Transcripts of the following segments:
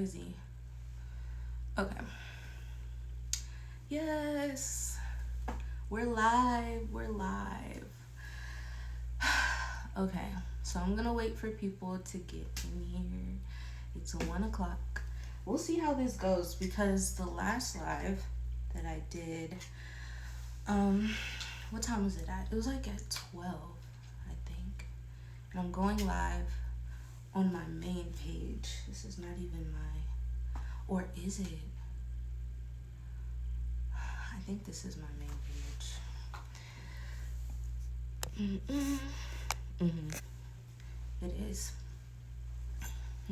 crazy. Okay. Yes. We're live. Okay. So I'm going to wait for people to get in here. It's 1 o'clock. We'll see how this goes because the last live that I did, what time was it at? It was like at 12, I think. And I'm going live on my main page. This is not even my, or is it? I think this is my main page. It is.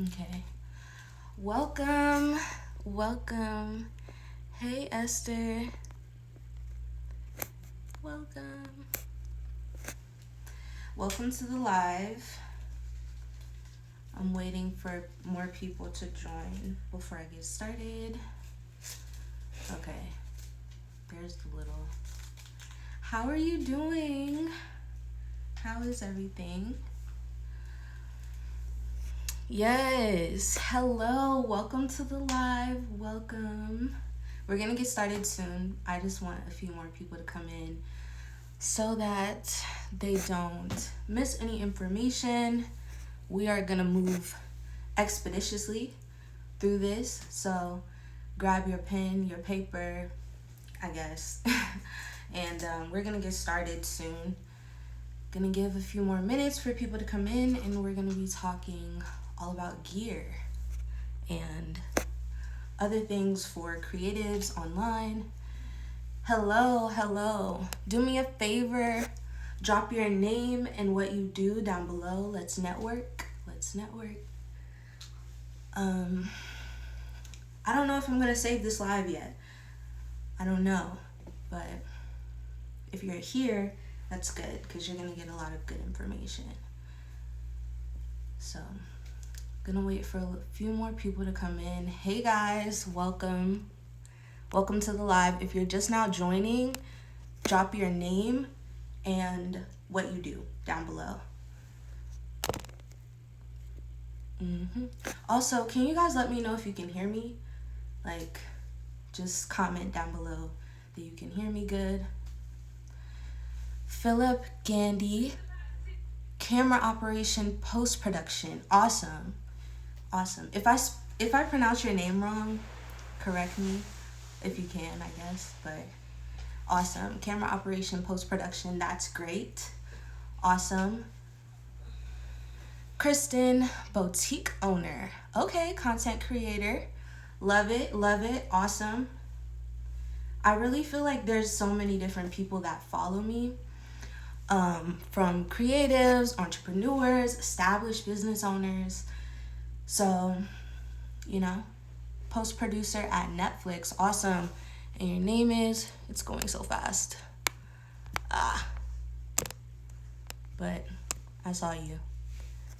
Okay. Welcome. Hey, Esther. Welcome to the live. I'm waiting for more people to join before I get started. Okay. There's the little. How are you doing? How is everything? Yes. Hello. Welcome to the live. Welcome. We're going to get started soon. I just want a few more people to come in so that they don't miss any information. We are going to move expeditiously through this. So grab your pen, your paper, I guess. And we're going to get started soon. Going to give a few more minutes for people to come in, and we're going to be talking all about gear and other things for creatives online. Hello. Do me a favor. Drop your name and what you do down below. Let's network. I don't know if I'm going to save this live yet. I don't know. But if you're here, that's good because you're going to get a lot of good information. So, gonna wait for a few more people to come in. Hey guys, welcome to the live. If you're just now joining, drop your name and what you do down below. Also, can you guys let me know if you can hear me? Like, just comment down below that you can hear me good. Philip Gandy, camera operation, post-production. Awesome. If I pronounce your name wrong, correct me if you can, I guess. But awesome. Camera operation, post-production. That's great. Awesome. Kristen, boutique owner. Okay, content creator. Love it. Awesome. I really feel like there's so many different people that follow me. From creatives, entrepreneurs, established business owners. So, post-producer at Netflix. Awesome. And your name is, it's going so fast. But I saw you.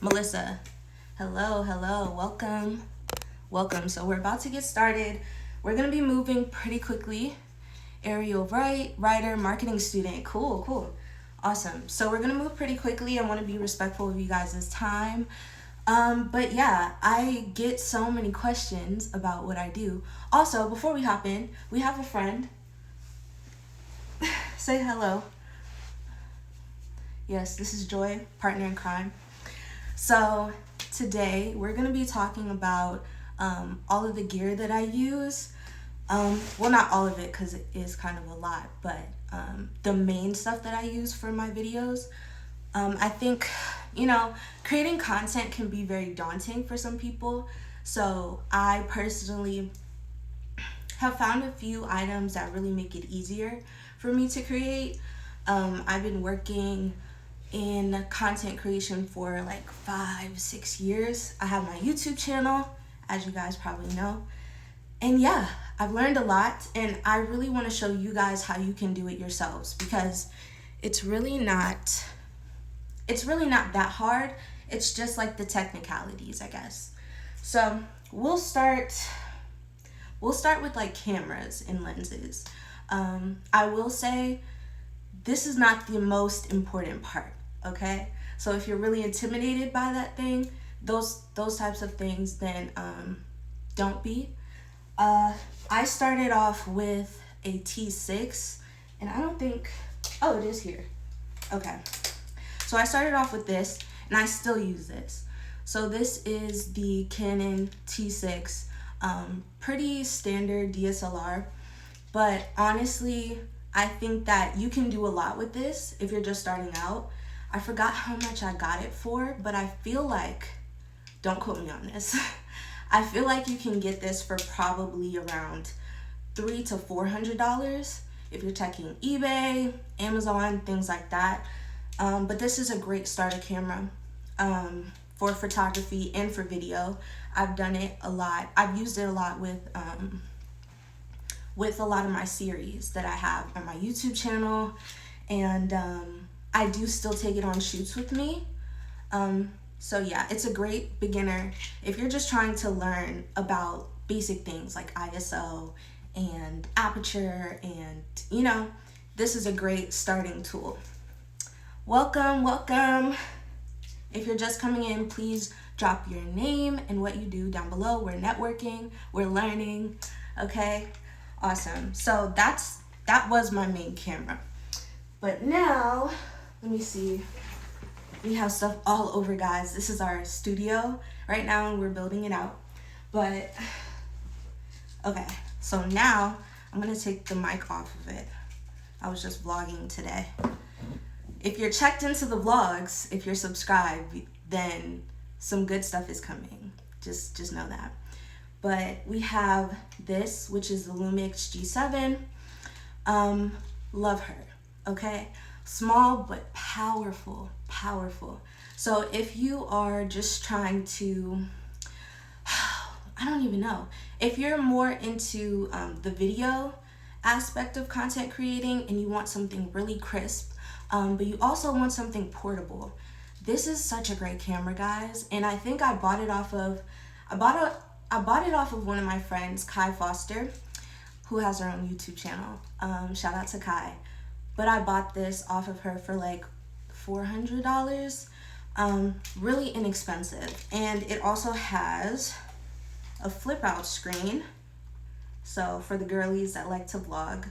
Melissa. Hello. Welcome. So we're about to get started. We're going to be moving pretty quickly. Ariel Wright, writer, marketing student. Cool. Awesome. So we're going to move pretty quickly. I want to be respectful of you guys' time. But yeah, I get so many questions about what I do. Also, before we hop in, we have a friend. Say hello. Yes, this is Joy, partner in crime. So today we're going to be talking about all of the gear that I use. Well, not all of it because it is kind of a lot, but the main stuff that I use for my videos. I think, creating content can be very daunting for some people. So I personally have found a few items that really make it easier for me to create. I've been working in content creation for like 5-6 years. I have my YouTube channel, as you guys probably know. And yeah, I've learned a lot, and I really want to show you guys how you can do it yourselves because it's really not that hard. It's just like the technicalities, I guess. So we'll start with like cameras and lenses. I will say this is not the most important part, okay? So if you're really intimidated by that thing, those types of things, then don't be. I started off with a T6, and I don't think, oh, it is here. Okay. So I started off with this, and I still use this. So this is the Canon T6, pretty standard DSLR, but honestly, I think that you can do a lot with this if you're just starting out. I forgot how much I got it for, but I feel like, don't quote me on this, I feel like you can get this for probably around $300 to $400 if you're checking eBay, Amazon, things like that. But this is a great starter camera for photography and for video. I've done it a lot. I've used it a lot with a lot of my series that I have on my YouTube channel, and I do still take it on shoots with me. So yeah, it's a great beginner if you're just trying to learn about basic things like ISO and aperture, and you know, this is a great starting tool. Welcome, welcome. If you're just coming in, please drop your name and what you do down below. We're networking, we're learning, okay? Awesome. So that was my main camera. But now, let me see. We have stuff all over, guys. This is our studio right now, and we're building it out. But, okay. So now, I'm going to take the mic off of it. I was just vlogging today. If you're checked into the vlogs, if you're subscribed, then some good stuff is coming. Just know that. But we have this, which is the Lumix G7. Love her, okay? Small but powerful, powerful. So if you are just trying to, I don't even know, if you're more into the video aspect of content creating and you want something really crisp, but you also want something portable, this is such a great camera, guys. And I think I bought it off of, I bought it off of one of my friends, Kai Foster, who has her own YouTube channel. Shout out to Kai. But I bought this off of her for like $400. Really inexpensive. And it also has a flip out screen. So for the girlies that like to vlog,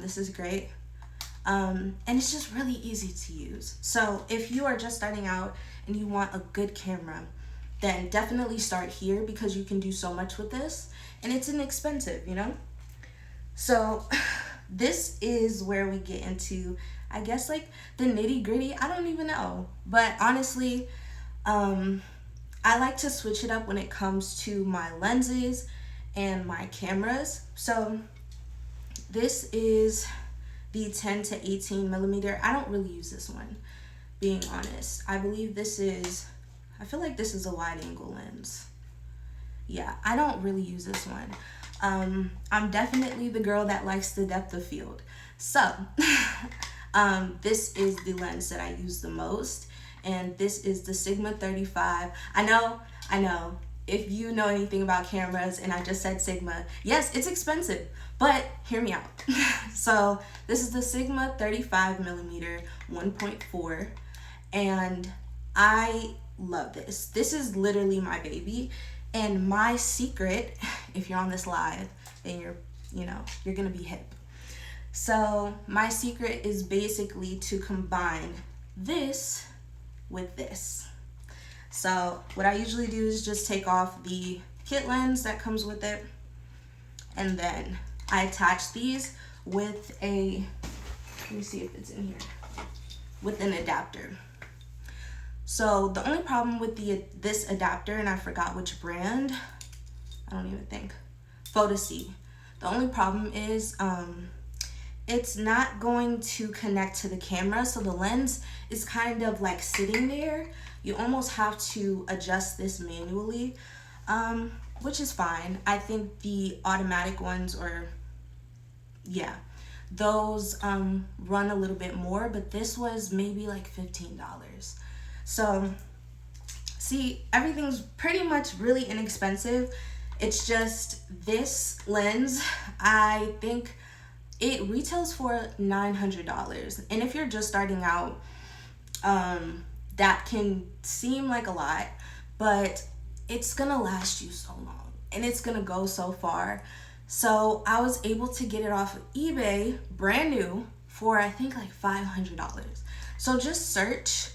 this is great. And it's just really easy to use. So if you are just starting out and you want a good camera, then definitely start here because you can do so much with this and it's inexpensive, you know? So this is where we get into, I guess, like the nitty gritty. I don't even know. But honestly, I like to switch it up when it comes to my lenses and my cameras. So this is the 10 to 18 millimeter. I don't really use this one, being honest. I believe this is, I feel like this is a wide angle lens. Yeah, I don't really use this one. I'm definitely the girl that likes the depth of field. So, this is the lens that I use the most, and this is the Sigma 35. I know, if you know anything about cameras and I just said Sigma, yes, it's expensive, but hear me out. So, this is the Sigma 35 millimeter 1.4, and I love this. This is literally my baby. And my secret, if you're on this live, then you're gonna be hip. So my secret is basically to combine this with this. So what I usually do is just take off the kit lens that comes with it, and then I attach these with a, let me see if it's in here, with an adapter. So the only problem with this adapter, and I forgot which brand, I don't even think, Photocy. The only problem is it's not going to connect to the camera, so the lens is kind of like sitting there. You almost have to adjust this manually, which is fine. I think the automatic ones, or yeah, those run a little bit more, but this was maybe like $15. So, see, everything's pretty much really inexpensive. It's just this lens, I think it retails for $900. And if you're just starting out, that can seem like a lot, but it's gonna last you so long. and it's gonna go so far. So I was able to get it off of eBay, brand new, for I think like $500. So just search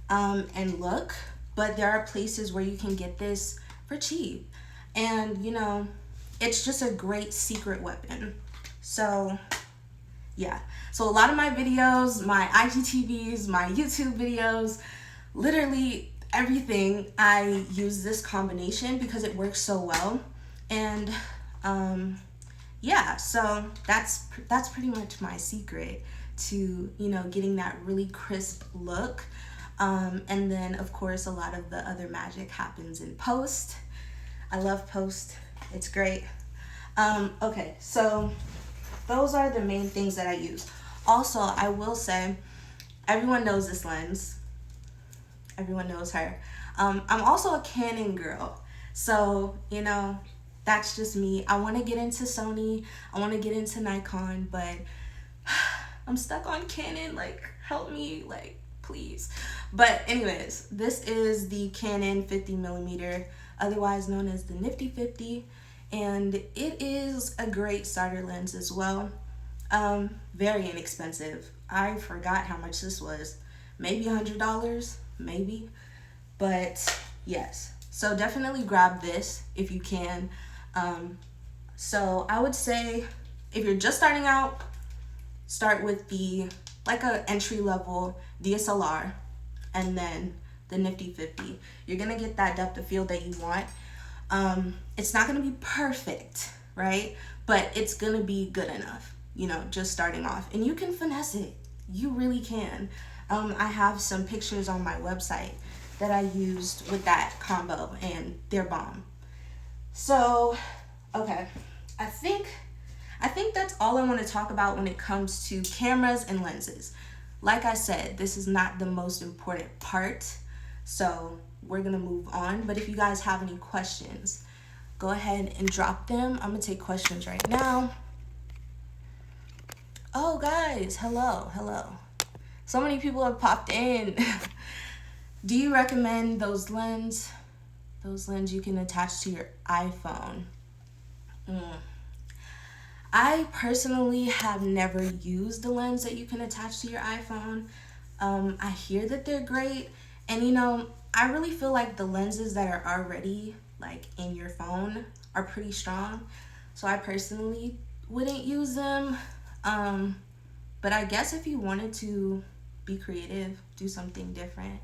and look, but there are places where you can get this for cheap. And you know, it's just a great secret weapon. So yeah, so a lot of my videos, my IGTVs, my YouTube videos, literally everything, I use this combination because it works so well. And yeah, so that's pretty much my secret to, you know, getting that really crisp look. And then of course a lot of the other magic happens in post. I love post, it's great. Okay, so those are the main things that I use. Also, I will say, everyone knows this lens. Everyone knows her. I'm also a Canon girl. So, you know, that's just me. I want to get into Sony. I want to get into Nikon, but I'm stuck on Canon. Like, help me, like, please. But anyways, this is the Canon 50mm, otherwise known as the Nifty 50. And it is a great starter lens as well. Very inexpensive. I forgot how much this was. Maybe $100, maybe. But yes, so definitely grab this if you can. So I would say if you're just starting out, start with the like a entry level DSLR and then the Nifty 50. You're gonna get that depth of field that you want. It's not gonna be perfect, right? But it's gonna be good enough, you know, just starting off. And you can finesse it. You really can. I have some pictures on my website that I used with that combo, and they're bomb. So, okay, I think that's all I want to talk about when it comes to cameras and lenses. Like I said, this is not the most important part, so we're gonna move on. But if you guys have any questions, go ahead and drop them. I'm gonna take questions right now. Oh guys, hello. So many people have popped in. Do you recommend those lens you can attach to your iPhone? I personally have never used a lens that you can attach to your iPhone. I hear that they're great, and you know, I really feel like the lenses that are already like in your phone are pretty strong. So I personally wouldn't use them. But I guess if you wanted to be creative, do something different,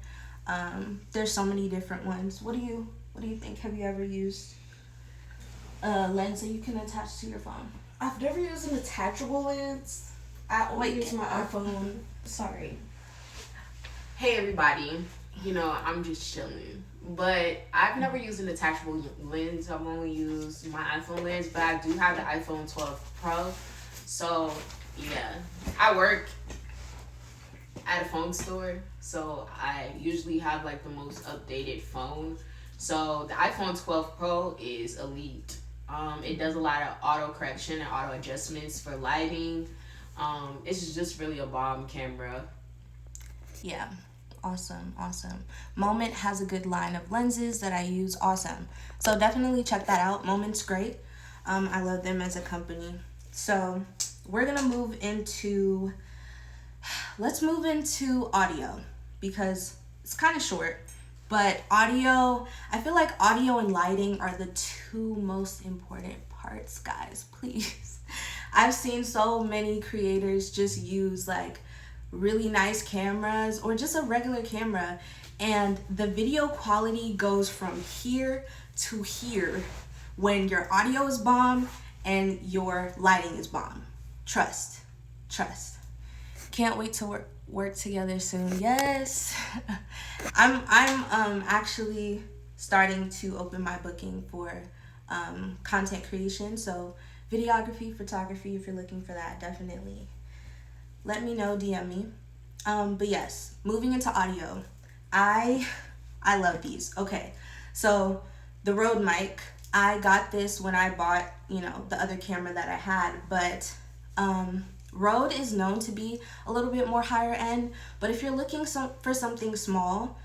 there's so many different ones. What do you think? Have you ever used a lens that you can attach to your phone? I've never used an attachable lens. I only use my iPhone. Sorry. Hey everybody, you know, I'm just chilling. But I've never used an attachable lens. I've only used my iPhone lens, but I do have the iPhone 12 Pro. So yeah, I work at a phone store, so I usually have like the most updated phone. So the iPhone 12 Pro is elite. It does a lot of auto correction and auto adjustments for lighting. It's just really a bomb camera. Yeah, awesome. Moment has a good line of lenses that I use. Awesome. So definitely check that out. Moment's great. I love them as a company. So we're gonna let's move into audio because it's kind of short. But audio, I feel like audio and lighting are the two most important parts, guys, please. I've seen so many creators just use like really nice cameras or just a regular camera, and the video quality goes from here to here when your audio is bomb and your lighting is bomb. Trust. Can't wait to work together soon. Yes. I'm actually starting to open my booking for content creation. So videography, photography, if you're looking for that, definitely let me know, DM me. But yes, moving into audio. I love these. Okay. So the Rode mic, I got this when I bought, you know, the other camera that I had, but Rode is known to be a little bit more higher end, but if you're looking for something small,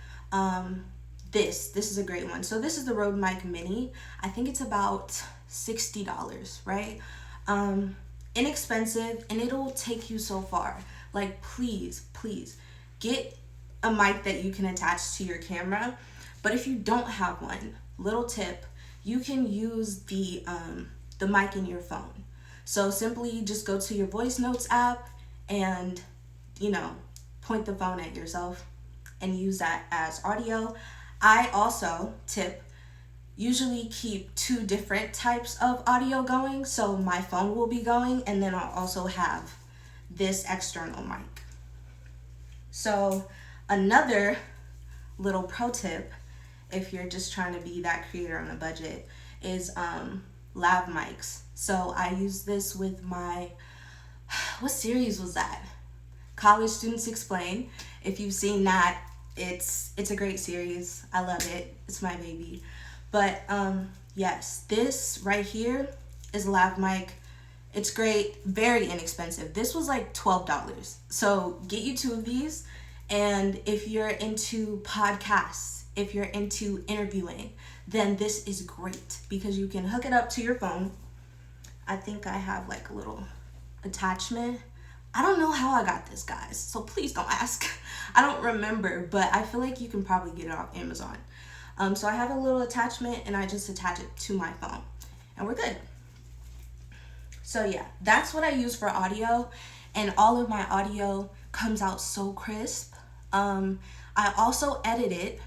this is a great one. So this is the Rode Mic Mini. I think it's about $60, right? Inexpensive, and it'll take you so far. Like, please get a mic that you can attach to your camera. But if you don't have one, little tip, you can use the mic in your phone. So simply just go to your voice notes app and, point the phone at yourself and use that as audio. I also usually keep 2 different types of audio going. So my phone will be going, and then I'll also have this external mic. So another little pro tip, if you're just trying to be that creator on a budget, is lav mics. So I use this with my, what series was that? College Students Explain. If you've seen that, it's a great series. I love it. It's my baby. But yes, this right here is a lav mic. It's great, very inexpensive. This was like $12. So get you 2 of these. And if you're into podcasts, if you're into interviewing, then this is great because you can hook it up to your phone. I think I have like a little attachment. I don't know how I got this, guys, so please don't ask. I don't remember, but I feel like you can probably get it off Amazon. So I have a little attachment, and I just attach it to my phone, and we're good. So yeah, that's what I use for audio, and all of my audio comes out so crisp. I also edit it.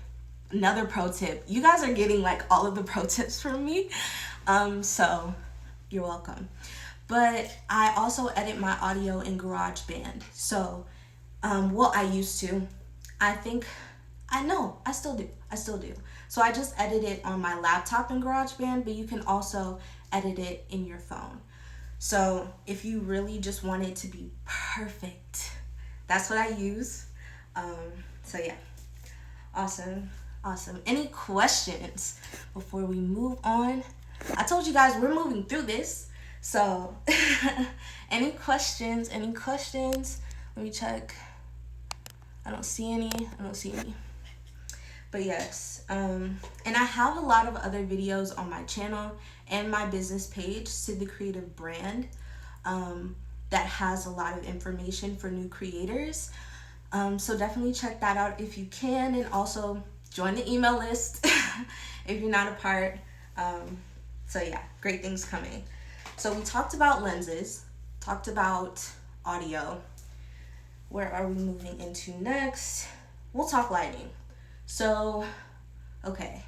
Another pro tip. You guys are getting like all of the pro tips from me, so you're welcome. But I also edit my audio in GarageBand. So, I used to. I still do. So I just edit it on my laptop in GarageBand, but you can also edit it in your phone. So if you really just want it to be perfect, that's what I use. So yeah, awesome. Any questions before we move on? I told you guys we're moving through this. So any questions? Let me check. I don't see any. But yes, and I have a lot of other videos on my channel and my business page, Sid the Creative Brand, that has a lot of information for new creators. So definitely check that out if you can, and also join the email list if you're not a part. So yeah, great things coming. So we talked about lenses, talked about audio. Where are we moving into next? We'll talk lighting. So, okay,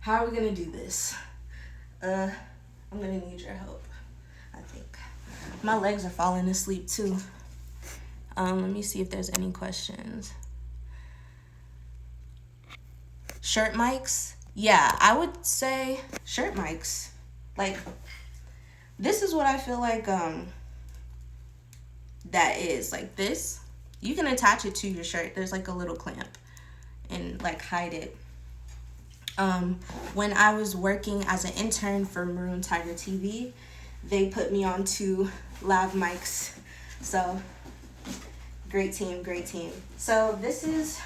how are we gonna do this? I'm gonna need your help, I think. My legs are falling asleep too. Let me see if there's any questions. Shirt mics? Yeah, I would say shirt mics. Like, this is what I feel like that is. Like this, you can attach it to your shirt. There's like a little clamp and like hide it. When I was working as an intern for Maroon Tiger TV, they put me onto lav mics. So great team. So this is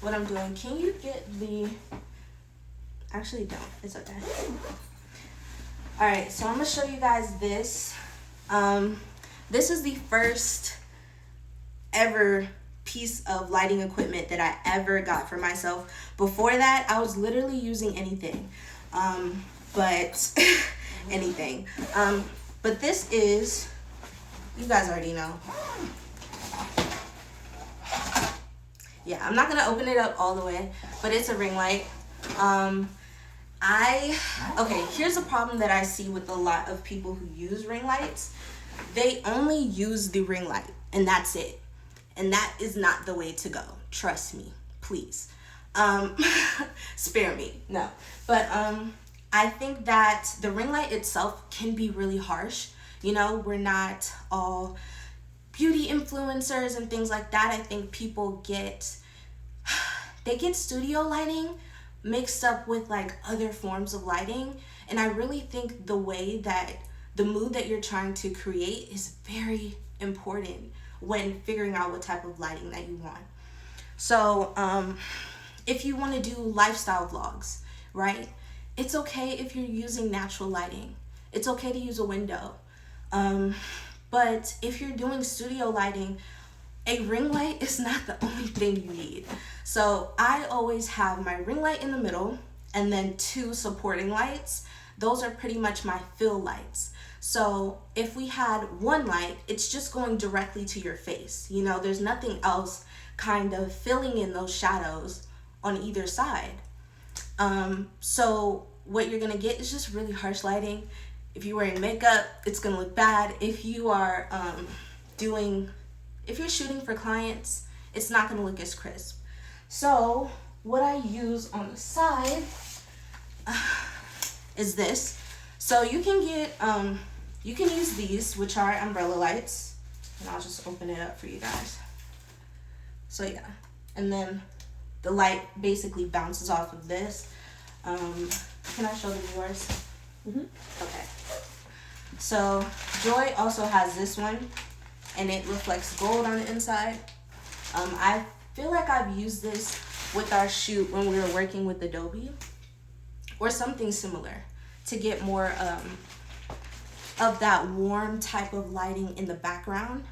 what I'm doing. Can you get the, actually don't, it's okay. All right, so I'm gonna show you guys this. This is the first ever piece of lighting equipment that I ever got for myself. Before that, I was literally using anything, but anything. But this is, you guys already know. Yeah, I'm not gonna open it up all the way, but it's a ring light. Okay, here's a problem that I see with a lot of people who use ring lights. They only use the ring light, and that's it. And that is not the way to go. Trust me, please. Spare me, no. But I think that the ring light itself can be really harsh. You know, we're not all beauty influencers and things like that. I think people get studio lighting mixed up with like other forms of lighting, and I really think the mood that you're trying to create is very important when figuring out what type of lighting that you want. So if you want to do lifestyle vlogs, right? It's okay if you're using natural lighting. It's okay to use a window. But if you're doing studio lighting, a ring light is not the only thing you need. So I always have my ring light in the middle and then 2 supporting lights. Those are pretty much my fill lights. So if we had 1 light, it's just going directly to your face. You know, there's nothing else kind of filling in those shadows on either side. So what you're gonna get is just really harsh lighting. If you're wearing makeup, it's gonna look bad. If you are if you're shooting for clients, it's not gonna look as crisp. So what I use on the side is this. So you can get, you can use these, which are umbrella lights. And I'll just open it up for you guys. So yeah, and then the light basically bounces off of this. Can I show the viewers? Okay. So Joy also has this one, and it reflects gold on the inside. I feel like I've used this with our shoot when we were working with Adobe or something similar to get more of that warm type of lighting in the background.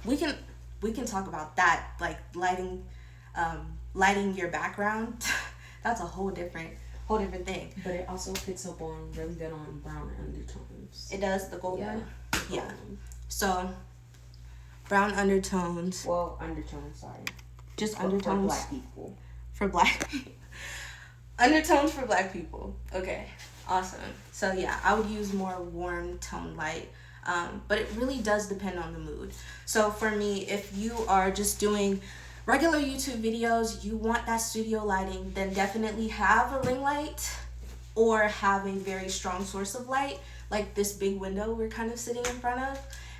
We can talk about that, like lighting your background. That's a whole different thing. But it also picks up on really good on brown undertones. It does, the gold Yeah. one? Yeah. So brown undertones. Well, undertones, sorry. Just For undertones black people. for black people. Undertones for black people. Okay, awesome. So yeah, I would use more warm tone light, but it really does depend on the mood. So for me, if you are just doing regular YouTube videos, you want that studio lighting, then definitely have a ring light or have a very strong source of light, like this big window we're kind of sitting in front of,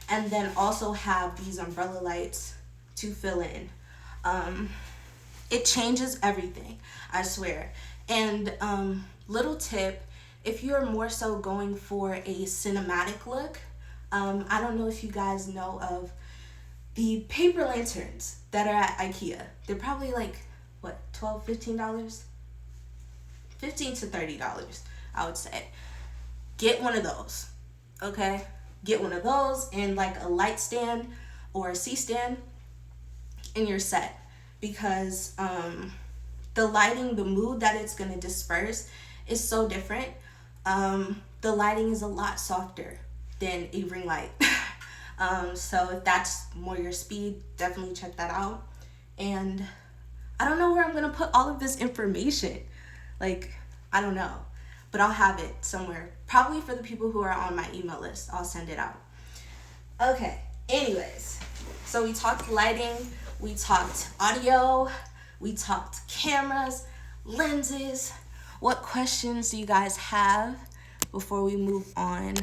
and then also have these umbrella lights to fill in. It changes everything, I swear. And little tip, if you're more so going for a cinematic look, I don't know if you guys know of the paper lanterns that are at IKEA. They're probably like, what, $12, $15? $15 to $30, I would say. Get one of those, okay? Get one of those and like a light stand or a C-stand in your set, because the lighting, the mood that it's gonna disperse is so different. The lighting is a lot softer than a ring light. So if that's more your speed, definitely check that out. And I don't know where I'm gonna put all of this information. Like, I don't know, but I'll have it somewhere. Probably for the people who are on my email list, I'll send it out. Okay, anyways, so we talked lighting, we talked audio, we talked cameras, lenses. What questions do you guys have before we move on?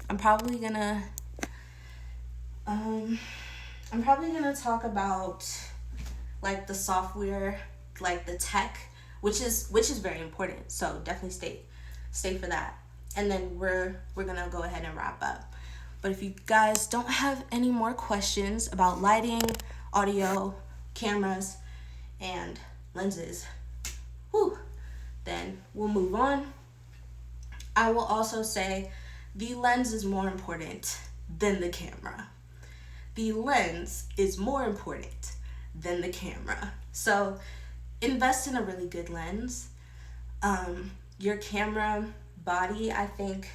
I'm probably gonna talk about like the software, like the tech, which is very important. So definitely stay for that. And then we're gonna go ahead and wrap up. But if you guys don't have any more questions about lighting, audio, cameras, and lenses, then we'll move on. I will also say the lens is more important than the camera. The lens is more important than the camera. So invest in a really good lens. Your camera body, I think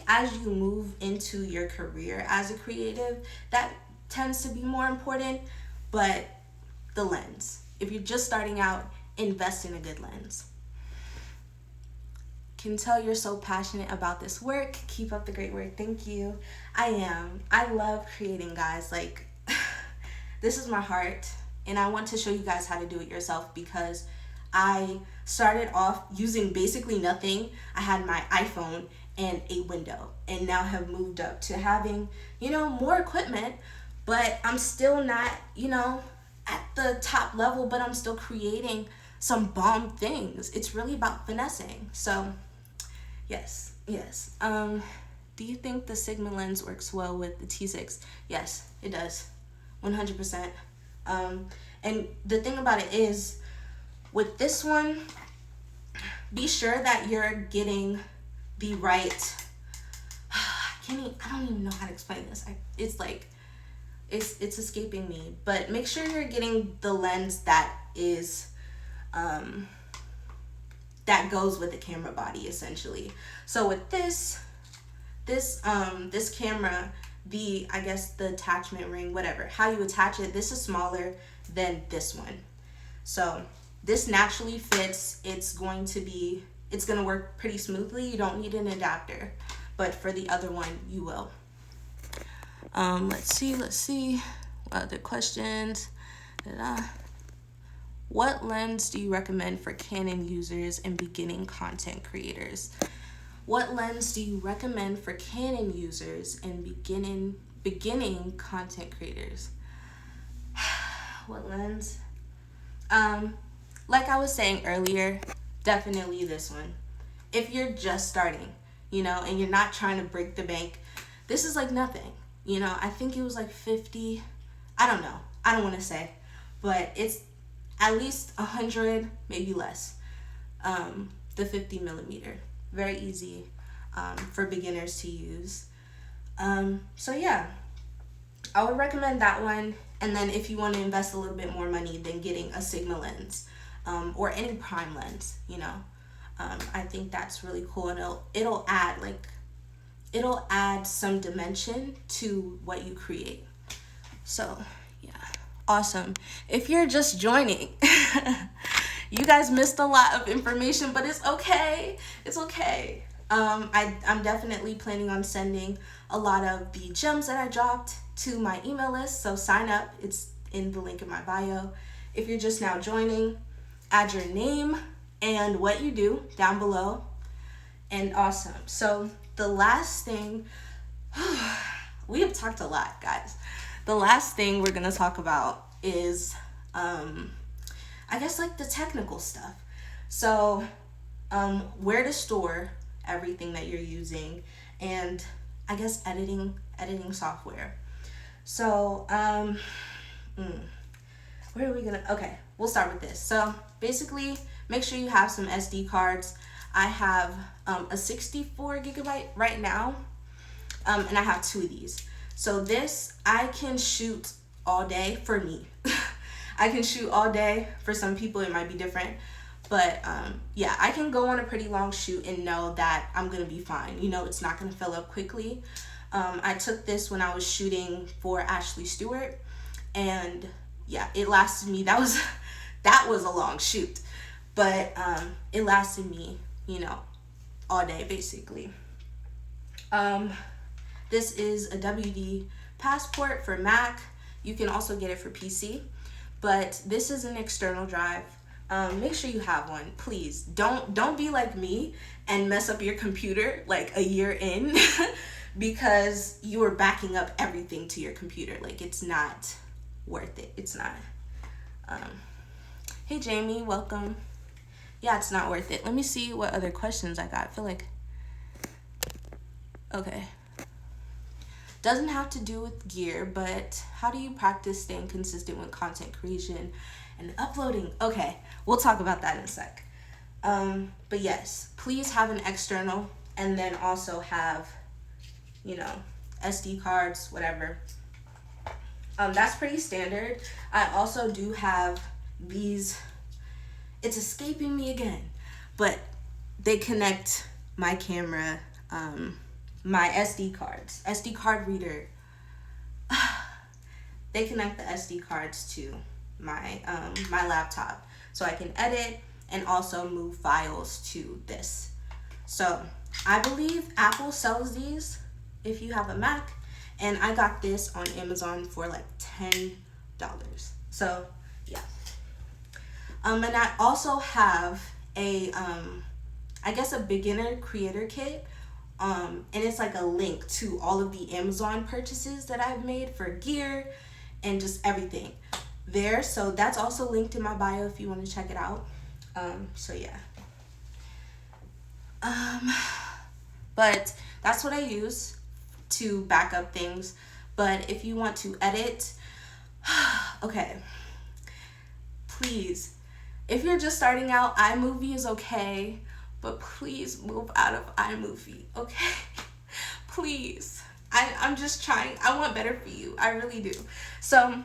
as you move into your career as a creative, that tends to be more important, but the lens. If you're just starting out, invest in a good lens. Can tell you're so passionate about this work. Keep up the great work. Thank you. I am. I love creating, guys. Like, this is my heart, and I want to show you guys how to do it yourself, because I started off using basically nothing. I had my iPhone and a window, and now have moved up to having, more equipment, but I'm still not, at the top level, but I'm still creating some bomb things. It's really about finessing. So yes. Do you think the Sigma lens works well with the T6? Yes, it does. 100%. And the thing about it is, with this one, be sure that you're getting the right. I don't even know how to explain this. It's escaping me. But make sure you're getting the lens that is, that goes with the camera body, essentially. So with this camera, the attachment ring, whatever, how you attach it, this is smaller than this one. So this naturally fits. It's going to work pretty smoothly. You don't need an adapter, but for the other one you will. Let's see what other questions. What lens do you recommend for Canon users and beginning content creators? What lens do you recommend for Canon users and beginning content creators? What lens? Like I was saying earlier, definitely this one. If you're just starting, and you're not trying to break the bank, this is like nothing. I think it was like 50. I don't know. I don't want to say, but it's at least 100, maybe less. The 50 millimeter, very easy for beginners to use. So yeah, I would recommend that one. And then if you want to invest a little bit more money, then getting a Sigma lens, or any prime lens, I think that's really cool, and it'll add some dimension to what you create. So yeah, awesome. If you're just joining, you guys missed a lot of information, but it's okay. It's okay. I'm definitely planning on sending a lot of the gems that I dropped to my email list, so sign up. It's in the link in my bio. If you're just now joining, add your name and what you do down below. And awesome. So the last thing, we have talked a lot, guys. The last thing we're gonna talk about is the technical stuff. So where to store everything that you're using, and editing software. So where are we gonna, okay, we'll start with this. So basically, make sure you have some SD cards. I have a 64 gigabyte right now, and I have 2 of these. So this, I can shoot all day for me. I can shoot all day. For some people it might be different, but yeah, I can go on a pretty long shoot and know that I'm gonna be fine. It's not gonna fill up quickly. I took this when I was shooting for Ashley Stewart, and yeah, it lasted me, that was a long shoot, but it lasted me, all day basically. This is a WD Passport for Mac. You can also get it for PC, but this is an external drive. Make sure you have one, please. Don't be like me and mess up your computer like a year in because you are backing up everything to your computer. Like, it's not worth it. It's not. Hey Jamie, welcome. Yeah, it's not worth it. Let me see what other questions I got. I feel like, okay. Doesn't have to do with gear, but how do you practice staying consistent with content creation and uploading? Okay, we'll talk about that in a sec. But yes, please have an external, and then also have, SD cards, whatever. That's pretty standard. I also do have these, it's escaping me again, but they connect my camera, my SD cards, SD card reader. They connect the SD cards to my my laptop, so I can edit and also move files to this. So I believe Apple sells these if you have a Mac, and I got this on Amazon for like $10. So yeah. And I also have a a beginner creator kit. And it's like a link to all of the Amazon purchases that I've made for gear and just everything there. So that's also linked in my bio if you want to check it out. So yeah. But that's what I use to back up things. But if you want to edit, okay. please, if you're just starting out, iMovie is okay, but please move out of iMovie, okay? Please. I'm just trying. I want better for you. I really do. So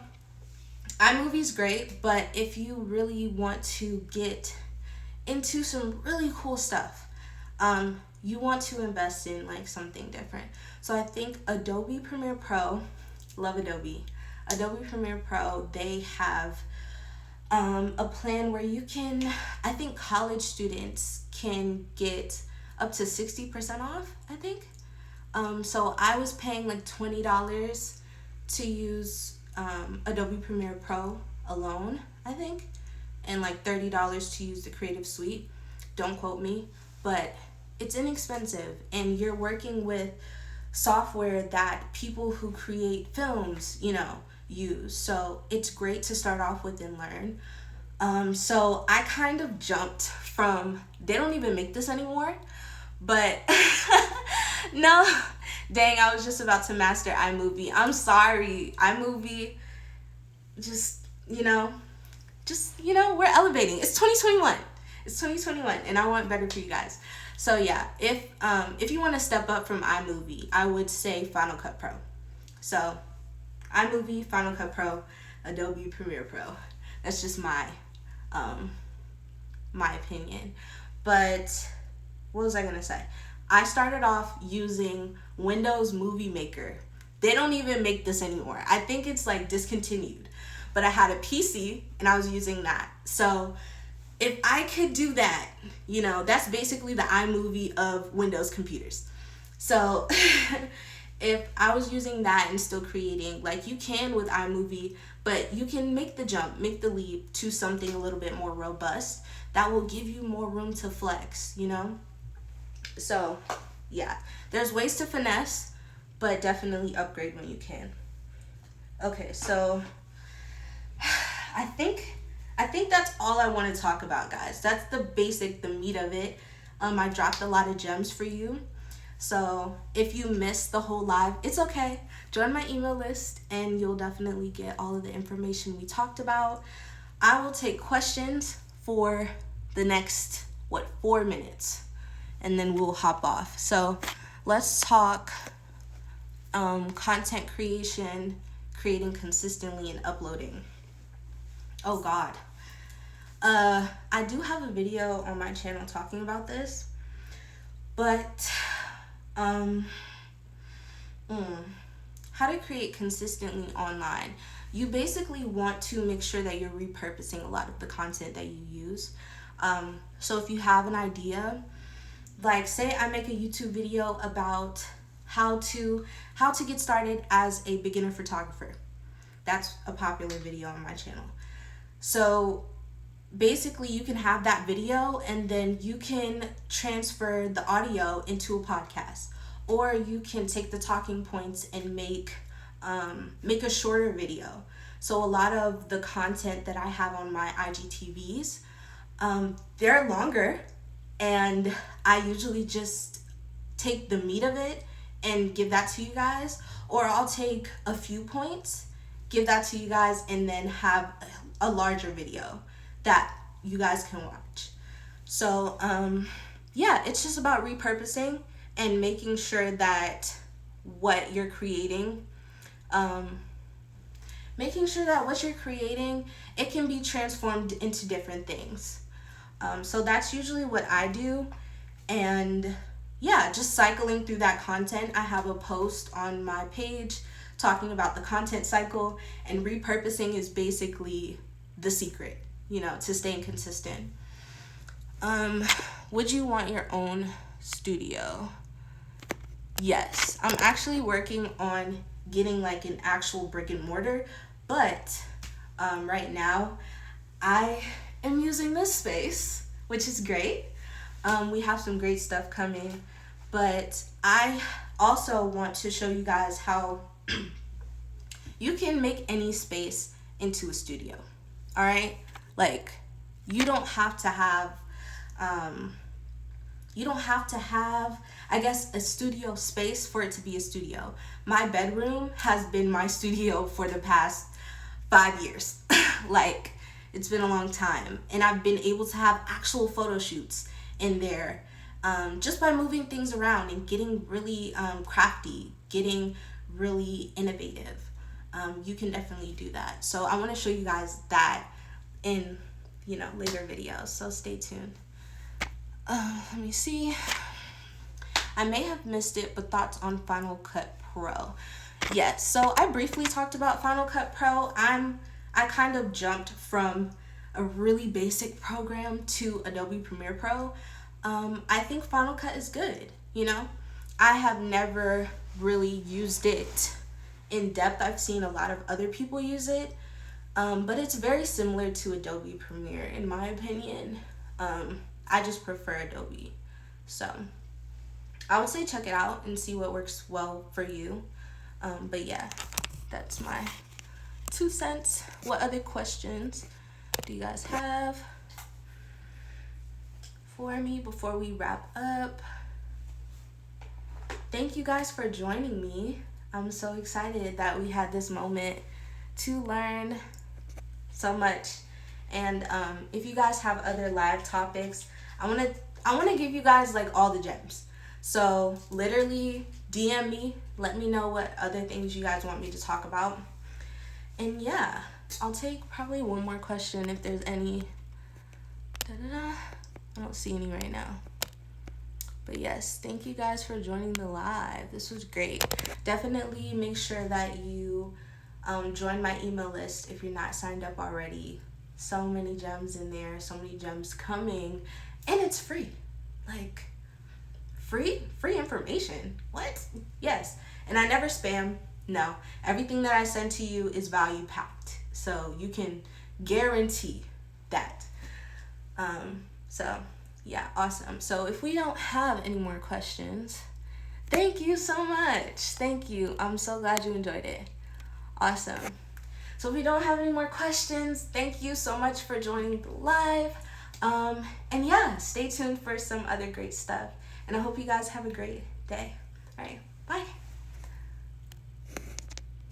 iMovie's great, but if you really want to get into some really cool stuff, you want to invest in like something different. So I think Adobe Premiere Pro, love Adobe. Adobe Premiere Pro, they have a plan where you can, I think college students can get up to 60% off, I think. So I was paying like $20 to use Adobe Premiere Pro alone, I think, and like $30 to use the Creative Suite. Don't quote me, but it's inexpensive, and you're working with software that people who create films, use. So it's great to start off with and learn. So I kind of jumped from, they don't even make this anymore, but no, dang, I was just about to master iMovie. I'm sorry, iMovie, we're elevating. It's 2021. It's 2021, and I want better for you guys. So yeah, if you want to step up from iMovie, I would say Final Cut Pro. So iMovie, Final Cut Pro, Adobe Premiere Pro. That's just my opinion. But what was I gonna say? I started off using Windows Movie Maker. They don't even make this anymore. I think it's like discontinued. But I had a PC and I was using that. So if I could do that, that's basically the iMovie of Windows computers. So if I was using that and still creating, like you can with iMovie, but you can make the jump, make the leap to something a little bit more robust that will give you more room to flex, So yeah, there's ways to finesse, but definitely upgrade when you can. Okay, so I think that's all I want to talk about, guys. That's the meat of it. I dropped a lot of gems for you. So if you missed the whole live, it's okay. Join my email list and you'll definitely get all of the information we talked about. I will take questions for the next, 4 minutes, and then we'll hop off. So let's talk content creation, creating consistently and uploading. Oh God. I do have a video on my channel talking about this, but how to create consistently online. You basically want to make sure that you're repurposing a lot of the content that you use. So if you have an idea, like say I make a YouTube video about how to get started as a beginner photographer. That's a popular video on my channel. So basically you can have that video and then you can transfer the audio into a podcast, or you can take the talking points and make a shorter video. So a lot of the content that I have on my IGTVs, they're longer, and I usually just take the meat of it and give that to you guys, or I'll take a few points, give that to you guys, and then have a larger video that you guys can watch. So yeah, it's just about repurposing and making sure that what you're creating, it can be transformed into different things. So that's usually what I do. And yeah, just cycling through that content. I have a post on my page talking about the content cycle, and repurposing is basically the secret, to staying consistent. Would you want your own studio? Yes, I'm actually working on getting like an actual brick and mortar, but right now I am using this space, which is great. We have some great stuff coming, but I also want to show you guys how you can make any space into a studio. All right, like you don't have to have I guess a studio space for it to be a studio. My bedroom has been my studio for the past 5 years. Like It's been a long time. And I've been able to have actual photo shoots in there just by moving things around and getting really crafty, getting really innovative. You can definitely do that. So I want to show you guys that in, later videos. So stay tuned. Let me see. I may have missed it, but thoughts on Final Cut Pro. Yes, so I briefly talked about Final Cut Pro. I kind of jumped from a really basic program to Adobe Premiere Pro. I think Final Cut is good, I have never really used it in depth. I've seen a lot of other people use it, but it's very similar to Adobe Premiere in my opinion. I just prefer Adobe. So I would say check it out and see what works well for you. But yeah, that's my 2 cents. What other questions do you guys have for me before we wrap up? Thank you guys for joining me. I'm so excited that we had this moment to learn so much. And if you guys have other live topics, I want to give you guys like all the gems. So literally DM me, let me know what other things you guys want me to talk about. And yeah, I'll take probably one more question if there's any. I don't see any right now. But yes, thank you guys for joining the live. This was great. Definitely make sure that you join my email list if you're not signed up already. So many gems in there, so many gems coming, and it's free. Like, free information. What? Yes. And I never spam. No. Everything that I send to you is value packed. So you can guarantee that. So yeah, awesome. So if we don't have any more questions, thank you so much. Thank you. I'm so glad you enjoyed it. Awesome. So if we don't have any more questions, thank you so much for joining the live. And yeah, stay tuned for some other great stuff. And I hope you guys have a great day. All right, bye.